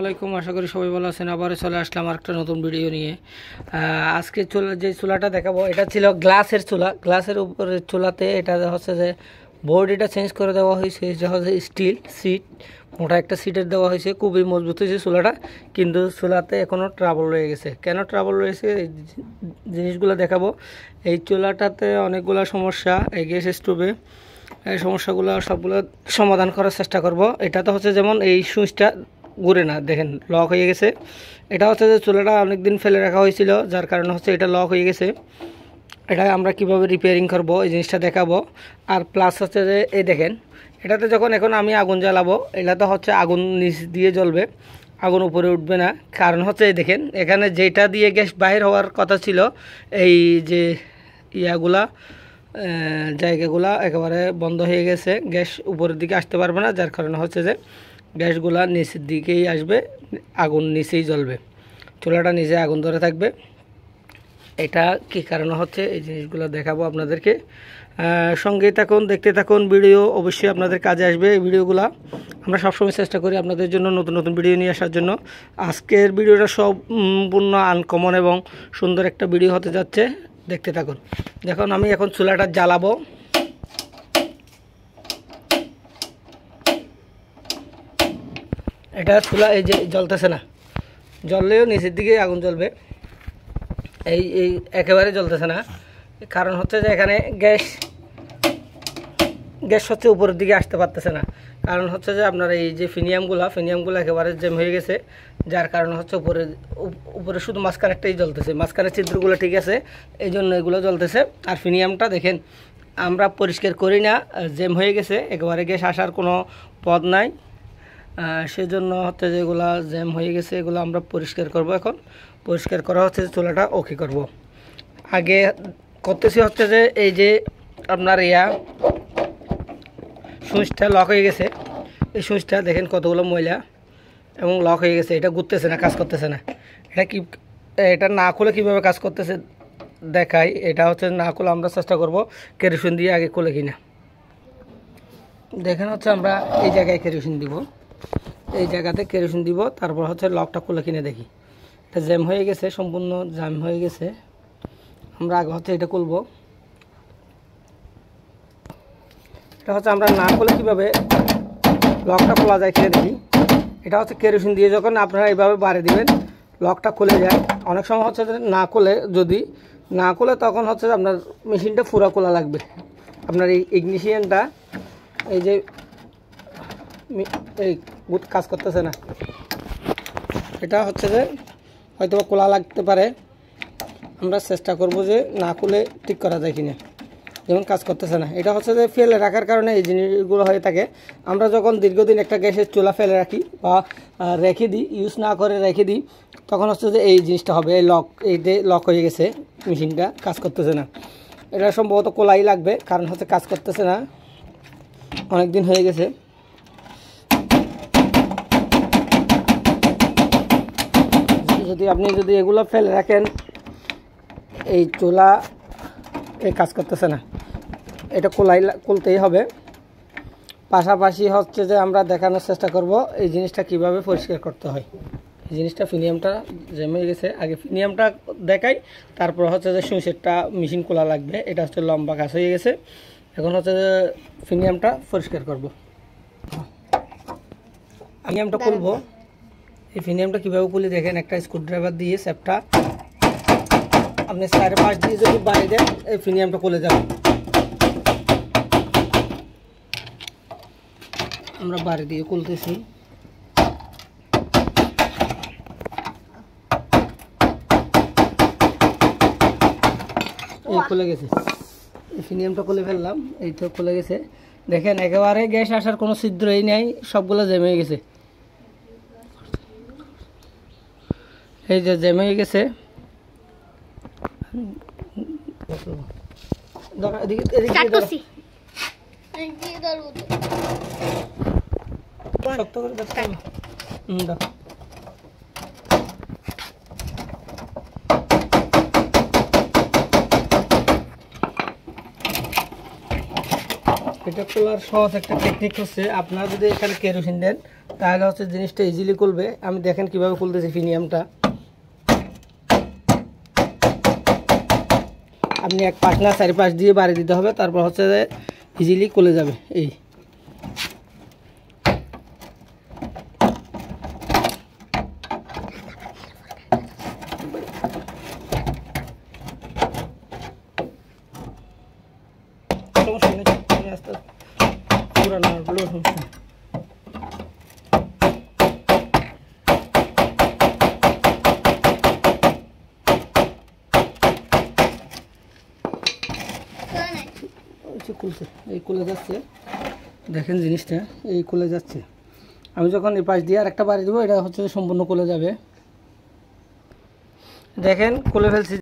আসসালামাইকুম, আশা করি সবাই ভালো আছেন। আবার চলে আসলাম আরেকটা নতুন ভিডিও নিয়ে। আজকে যে চুলাটা দেখাবো এটা ছিল গ্লাসের চুলা। গ্লাসের উপরে চুলাতে এটা হচ্ছে যে বোর্ড এটা চেঞ্জ করে দেওয়া হয়েছে, এটা হচ্ছে স্টিল সিট, মোটা একটা সিটের দেওয়া হয়েছে, খুবই মজবুত হয়েছে চুলাটা। কিন্তু চুলাতে এখনও ট্রাবল রয়ে গেছে। কেন ট্রাবল রয়েছে এই জিনিসগুলো দেখাবো। এই চুলাটাতে অনেকগুলো সমস্যা, এই গ্যাস স্টোভে এই সমস্যাগুলো সবগুলো সমাধান করার চেষ্টা করব। এটা তো হচ্ছে যেমন এই সুইচটা ঘুরে না, দেখেন লক হয়ে গেছে। এটা হচ্ছে যে চুলাটা অনেক দিন ফেলে রাখা হয়েছিল, যার কারণে হচ্ছে এটা লক হয়ে গেছে। এটা আমরা কিভাবে রিপেয়ারিং করব এই জিনিসটা দেখাবো। আর প্লাস হচ্ছে যে এই দেখেন, এটাতে যখন এখন আমি আগুন জ্বালাবো, এটাতে হচ্ছে আগুন নিচ দিয়ে জ্বলবে, আগুন উপরে উঠবে না। কারণ হচ্ছে এই দেখেন, এখানে যেটা দিয়ে গ্যাস বাইর হওয়ার কথা ছিল, এই যে ইয়াগুলা জায়গাগুলা একেবারে বন্ধ হয়ে গেছে, গ্যাস উপরের দিকে আসতে পারবে না। যার কারণে হচ্ছে যে গ্যাসগুলা নিচের দিকেই আসবে, আগুন নিচেই জ্বলবে, চুলাটা নিচে আগুন ধরে থাকবে। এটা কী কারণে হচ্ছে এই জিনিসগুলো দেখাবো আপনাদেরকে। সঙ্গে থাকুন, দেখতে থাকুন, ভিডিও অবশ্যই আপনাদের কাজে আসবে। এই ভিডিওগুলো আমরা সবসময় চেষ্টা করি আপনাদের জন্য নতুন নতুন ভিডিও নিয়ে আসার জন্য। আজকের ভিডিওটা সম্পূর্ণ আনকমন এবং সুন্দর একটা ভিডিও হতে যাচ্ছে, দেখতে থাকুন। দেখুন আমি এখন চুলাটা জ্বালাবো। এটা চুলা এই যে জ্বলতেছে না, জ্বললেও নিচের দিকে আগুন জ্বলবে, এই এই একেবারে জ্বলতেছে না। কারণ হচ্ছে যে এখানে গ্যাস হচ্ছে উপরের দিকে আসতে পারতেছে না। কারণ হচ্ছে যে আপনার এই যে ফিনিয়ামগুলো একেবারে জ্যাম হয়ে গেছে, যার কারণে হচ্ছে উপরে শুধু মাঝখানেরটাই জ্বলতেছে, মাঝখানের ছিদ্রগুলো ঠিক আছে, এই জন্য এগুলো জ্বলতেছে। আর ফিনিয়ামটা দেখেন আমরা পরিষ্কার করি না, জ্যাম হয়ে গেছে, একেবারে গ্যাস আসার কোনো পথ নাই। সেজন্য হচ্ছে যেগুলো জ্যাম হয়ে গেছে এগুলো আমরা পরিষ্কার করব। এখন পরিষ্কার করা হচ্ছে যে চুলাটা ওকে করব। আগে করতেছি হচ্ছে যে এই যে আপনার সুইচটা লক হয়ে গেছে, এই সুইচটা দেখেন কতগুলো ময়লা এবং লক হয়ে গেছে, এটা ঘুরতেছে না, কাজ করতেছে না। এটা না খুলে কীভাবে কাজ করতেছে দেখাই। এটা হচ্ছে না খুলে আমরা চেষ্টা করব কেরোসিন দিয়ে আগে খুলে কিনা। দেখেন হচ্ছে আমরা এই জায়গায় কেরোসিন দিব, এই জায়গাতে কেরোসিন দিব, তারপর হচ্ছে লকটা খুলে কিনে দেখি। এটা জ্যাম হয়ে গেছে, সম্পূর্ণ জ্যাম হয়ে গেছে। আমরা আগে হচ্ছে এটা খুলব। এটা হচ্ছে আমরা না খুলে কীভাবে লকটা খোলা যায় কিনে দেখি। এটা হচ্ছে কেরোসিন দিয়ে যখন আপনারা এইভাবে বাড়ি দিবেন, লকটা খুলে যায়। অনেক সময় হচ্ছে যে যদি না খুলে তখন হচ্ছে আপনার মেশিনটা পুরো খোলা লাগবে। আপনার এই ইগনিশিয়ানটা এই যে এই কাজ করতেছে না, এটা হচ্ছে যে হয়তো খোলা লাগতে পারে। আমরা চেষ্টা করব যে না খুলে ঠিক করা যায় কিনা। যেমন কাজ করতেছে না, এটা হচ্ছে যে ফেলে রাখার কারণে এই জিনিসগুলো হয়ে থাকে। আমরা যখন দীর্ঘদিন একটা গ্যাসের চুলা ফেলে রাখি বা রেখে দিই, ইউজ না করে রেখে দিই, তখন হচ্ছে যে এই জিনিসটা হবে, এই যে লক হয়ে গেছে, মেশিনটা কাজ করতেছে না। এটা সম্ভবত খোলাই লাগবে, কারণ হচ্ছে কাজ করতেছে না, অনেক দিন হয়ে গেছে। আপনি যদি এগুলো ফেলে রাখেন, এই চুলা এই কাজ করতেছে না, এটা খুলতেই হবে। পাশাপাশি হচ্ছে যে আমরা দেখানোর চেষ্টা করব এই জিনিসটা কিভাবে পরিষ্কার করতে হয়। এই জিনিসটা ফিনিয়ামটা জ্যাম হয়ে গেছে, আগে ফিনিয়ামটা দেখাই, তারপর হচ্ছে যে সুইচেরটা মেশিন খোলা লাগবে। এটা হচ্ছে লম্বা কাজ হয়ে গেছে, এখন হচ্ছে যে ফিনিয়ামটা পরিষ্কার করব। ফিনিয়ামটা খুলবো। এই ফিনিয়ামটা কীভাবে খুলি দেখেন, একটা স্ক্রুড্রাইভার দিয়ে স্যাপটা আপনি 4.5 দিয়ে যদি বাড়ি দেন, এই ফিনিয়ামটা খুলে যাবে। আমরা বাড়ি দিয়ে খুলতেছি। এই খুলে গেছে, এই ফিনিয়ামটা খুলে ফেললাম, এই তো খুলে গেছে। দেখেন একেবারে গ্যাস আসার কোনো ছিদ্রই নাই, সবগুলো জ্যাম হয়ে গেছে। এই যে জ্যাম হয়ে গেছে, এটা খোলার সহজ একটা টেকনিক হচ্ছে, আপনারা যদি এখানে কেরোসিন দেন তাহলে হচ্ছে জিনিসটা ইজিলি খুলবে। আমি দেখেন কিভাবে খুলতেছি প্রিমিয়ামটা। আপনি এক পাশ না চারিপাশ দিয়ে বাড়ি দিতে হবে, তারপর হচ্ছে যে ইজিলি খুলে যাবে। এই সমস্যা নেই, আস্তে পুরো না হলেও সমস্যা নেই। খুলছে, এই খুলে যাচ্ছে, দেখেন জিনিসটা এই খুলে যাচ্ছে। আমি যখন এই পাশ দিয়ে আর একটা বাড়ি দেবো, এটা হচ্ছে সম্পূর্ণ খুলে যাবে। দেখেন খুলে ফেলছি।